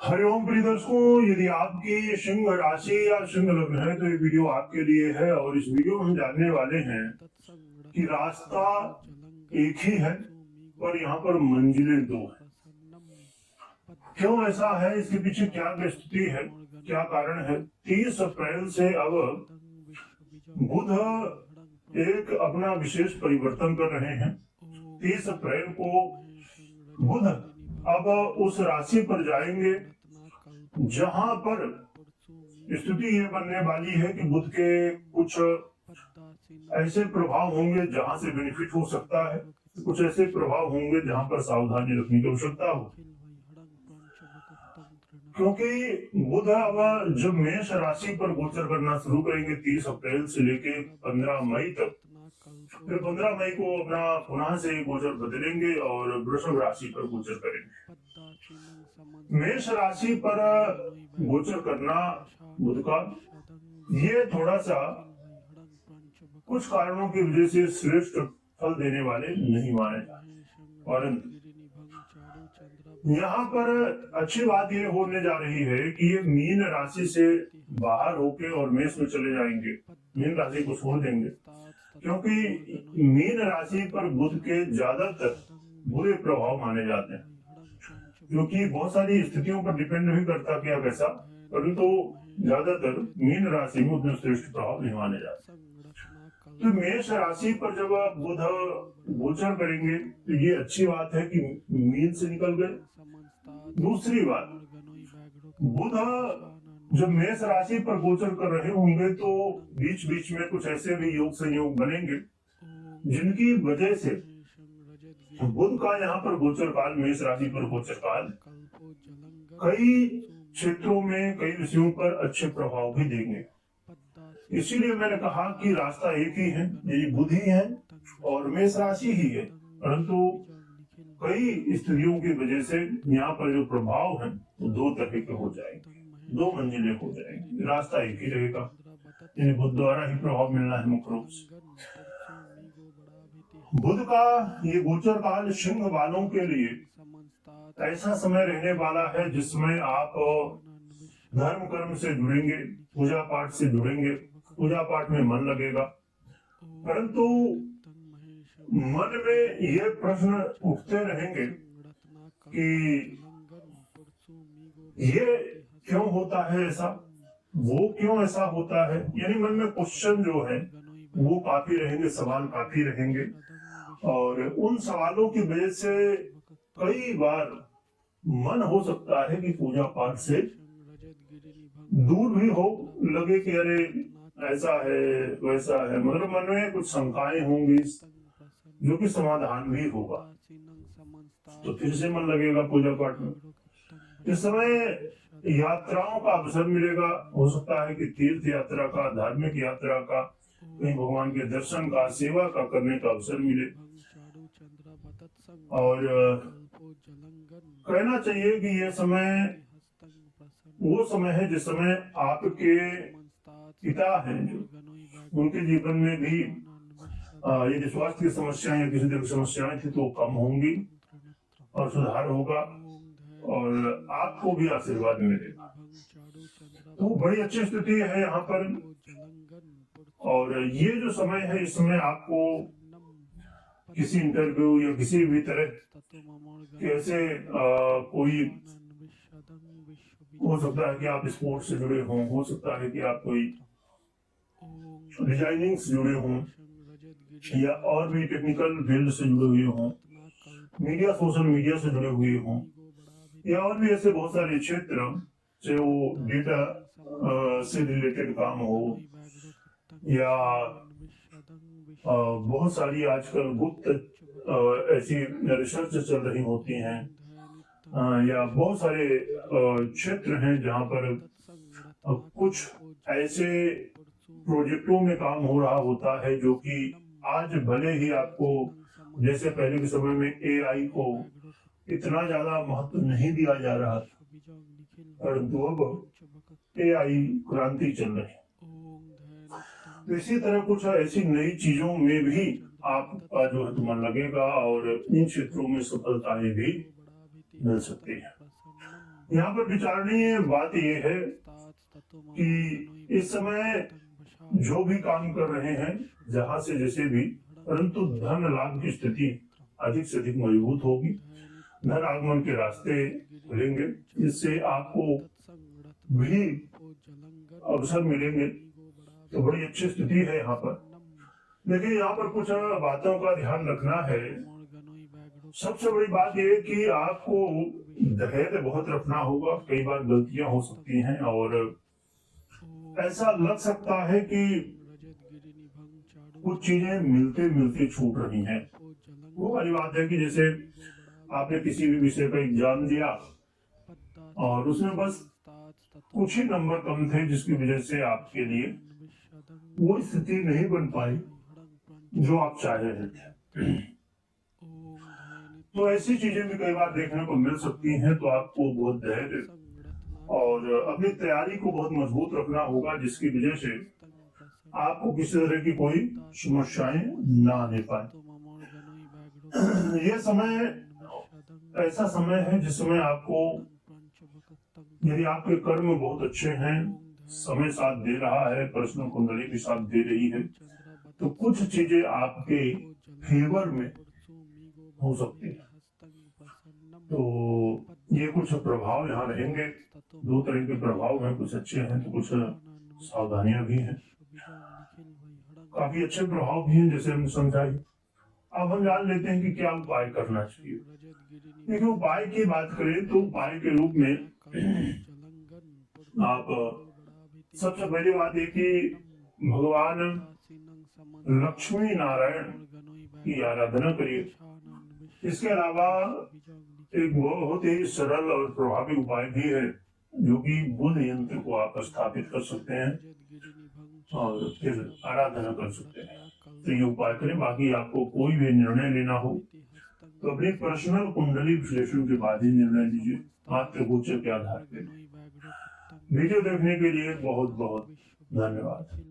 हरिओम प्रिय दर्शकों, यदि आपकी सिंह राशि या सिंह लग्न है तो ये वीडियो आपके लिए है। और इस वीडियो में हम जानने वाले हैं कि रास्ता एक ही है पर यहाँ पर मंजिलें दो हैं। क्यों ऐसा है, इसके पीछे क्या स्थिति है, क्या कारण है। 30 अप्रैल से अब बुध एक अपना विशेष परिवर्तन कर रहे हैं। 30 अप्रैल को बुध अब उस राशि पर जाएंगे जहां पर स्थिति ये बनने वाली है कि बुध के कुछ ऐसे प्रभाव होंगे जहां से बेनिफिट हो सकता है, कुछ ऐसे प्रभाव होंगे जहां पर सावधानी रखने की आवश्यकता हो। क्योंकि बुध अब जब मेष राशि पर गोचर करना शुरू करेंगे 30 अप्रैल से लेके 15 मई तक, फिर 15 मई को अपना पुनः से गोचर बदलेंगे और वृषभ राशि पर गोचर करेंगे। मेष राशि पर गोचर करना बुध का ये थोड़ा सा कुछ कारणों की वजह से श्रेष्ठ फल देने वाले नहीं माने जाते, परंतु यहाँ पर अच्छी बात ये होने जा रही है कि ये मीन राशि से बाहर होके और मेष में चले जाएंगे, मीन राशि को छोड़ देंगे। क्योंकि मीन राशि पर बुध के ज्यादातर बुरे प्रभाव माने जाते हैं, क्योंकि बहुत सारी स्थितियों पर डिपेंड नहीं करता क्या वैसा, परंतु ज्यादातर मीन राशि में उतने श्रेष्ठ प्रभाव नहीं माने जाते। तो मेष राशि पर जब बुध गोचर करेंगे तो ये अच्छी बात है कि मीन से निकल गए। दूसरी बात, बुध जब मेष राशि पर गोचर कर रहे होंगे तो बीच बीच में कुछ ऐसे भी योग संयोग बनेंगे जिनकी वजह से बुध का यहाँ पर गोचर काल, मेष राशि पर गोचर काल कई क्षेत्रों में कई विषयों पर अच्छे प्रभाव भी देंगे। इसीलिए मैंने कहा कि रास्ता एक ही है, यही बुध ही है और मेष राशि ही है, परंतु कई स्थितियों की वजह से यहाँ पर जो प्रभाव है वो दो तरह के हो जाएंगे, दो मंजिलें हो जाएंगी। रास्ता एक ही रहेगा, यानी बुध द्वारा ही प्रभाव मिलना है मुख्य रूप से। बुध का ये गोचर काल सिंह वालों के लिए ऐसा समय रहने वाला है जिसमें आप धर्म कर्म से जुड़ेंगे, पूजा पाठ से जुड़ेंगे, पूजा पाठ में मन लगेगा। परंतु मन में ये प्रश्न उठते रहेंगे कि ये क्यों होता है ऐसा, वो क्यों ऐसा होता है, यानी मन में क्वेश्चन जो है वो काफी रहेंगे, सवाल काफी रहेंगे। और उन सवालों की वजह से कई बार मन हो सकता है कि पूजा पाठ से दूर भी हो, लगे कि अरे ऐसा है वैसा है, मतलब मन में कुछ शंकाएं होंगी जो कि समाधान भी होगा, तो फिर से मन लगेगा पूजा पाठ में। इस समय यात्राओं का अवसर मिलेगा, हो सकता है कि तीर्थ यात्रा का, धार्मिक यात्रा का, कहीं भगवान के दर्शन का, सेवा का करने का अवसर मिले। और कहना चाहिए कि यह समय वो समय है जिस समय आपके पिता हैं जो उनके जीवन में भी यदि स्वास्थ्य की समस्याएं या किसी तरह की समस्याएं थी तो कम होंगी और सुधार होगा और आपको भी आशीर्वाद मिलेगा। तो बड़ी अच्छी स्थिति है यहाँ पर। और ये जो समय है, इस समय आपको किसी इंटरव्यू या किसी भी तरह कैसे कोई हो सकता है कि आप स्पोर्ट्स से जुड़े हों, हो सकता है कि आप कोई डिजाइनिंग से जुड़े हों या और भी टेक्निकल फील्ड से जुड़े हुए हों, मीडिया, सोशल मीडिया से जुड़े हुए हों, या और भी ऐसे बहुत सारे क्षेत्र से वो डेटा से रिलेटेड काम हो, या बहुत सारी आजकल गुप्त ऐसी रिसर्च चल रही होती हैं, या बहुत सारे क्षेत्र हैं जहाँ पर कुछ ऐसे प्रोजेक्टों में काम हो रहा होता है जो कि आज भले ही आपको, जैसे पहले के समय में एआई को इतना ज्यादा महत्व नहीं दिया जा रहा था, परंतु अब एआई क्रांति चल रही है। तो इसी तरह कुछ ऐसी नई चीजों में भी आपका जो है मन लगेगा और इन क्षेत्रों में सफलताएं भी मिल सकती है। यहाँ पर विचारणीय बात यह है कि इस समय जो भी काम कर रहे हैं, जहां से जैसे भी, परंतु धन लाभ की स्थिति अधिक से अधिक मजबूत होगी। धन आगमन के रास्ते खुलेंगे, जिससे आपको भी अवसर मिलेंगे। तो बड़ी अच्छी स्थिति है यहाँ पर। देखिए, यहाँ पर कुछ बातों का ध्यान रखना है। सबसे बड़ी बात यह है कि आपको धैर्य बहुत रखना होगा। कई बार गलतियां हो सकती हैं और ऐसा लग सकता है कि कुछ चीजें मिलते मिलते छूट रही हैं। वो वाली बात है कि जैसे आपने किसी भी विषय का एग्जाम दिया और उसमें बस कुछ ही नंबर कम थे, जिसकी वजह से आपके लिए वो स्थिति नहीं बन पाई जो आप चाह रहे थे। तो ऐसी चीजें भी कई बार देखने को मिल सकती हैं। तो आपको बहुत धैर्य और अपनी तैयारी को बहुत मजबूत रखना होगा, जिसकी वजह से आपको किसी तरह की कोई समस्याएं ना आने पाए। यह समय ऐसा समय है जिसमें आपको, यदि आपके कर्म बहुत अच्छे हैं, समय साथ दे रहा है, पर्सनल कुंडली भी साथ दे रही है, तो कुछ चीजें आपके फेवर में हो सकती है। तो ये कुछ प्रभाव यहाँ रहेंगे। दो तरह के प्रभाव हैं, कुछ अच्छे हैं तो कुछ सावधानियां भी हैं। काफी अच्छे प्रभाव भी हैं, जैसे हम समझाए। अब हम जान लेते हैं कि क्या उपाय करना चाहिए। देखिए, उपाय की बात करें तो उपाय के रूप में आप सबसे पहली बात है कि भगवान लक्ष्मी नारायण की आराधना करिए। इसके अलावा एक बहुत ही सरल और प्रभावी उपाय भी है, जो कि बुध यंत्र को आप स्थापित कर सकते हैं और फिर आराधना कर सकते हैं। तो ये उपाय करें। बाकी आपको कोई भी निर्णय लेना हो तो अपनी पर्सनल कुंडली विश्लेषण के बाद ही निर्णय लीजिए, मात्र गोचर के आधार पर। वीडियो देखने के लिए बहुत बहुत धन्यवाद।